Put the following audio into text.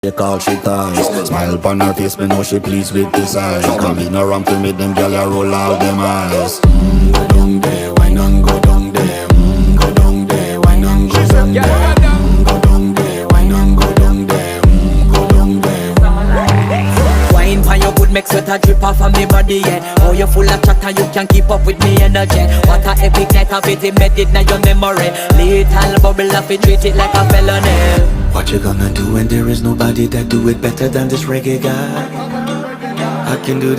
They call she ties. Smile upon her face, me know she pleased with this eyes. Come in around to me, them gyal a roll out them eyes. Go down there, why not go down there? Go down there, why not go down there? Go down there, why not go down there? Go down there. Wine for your good, make sweat a drip off of me body, yeah. Oh, you full of chatter, you can keep up with me energy. What a epic night of it, embedded in your memory. Little bubble of it, treat it like a felony. What you gonna do when there is nobody that do it better than this reggae guy? I can do this.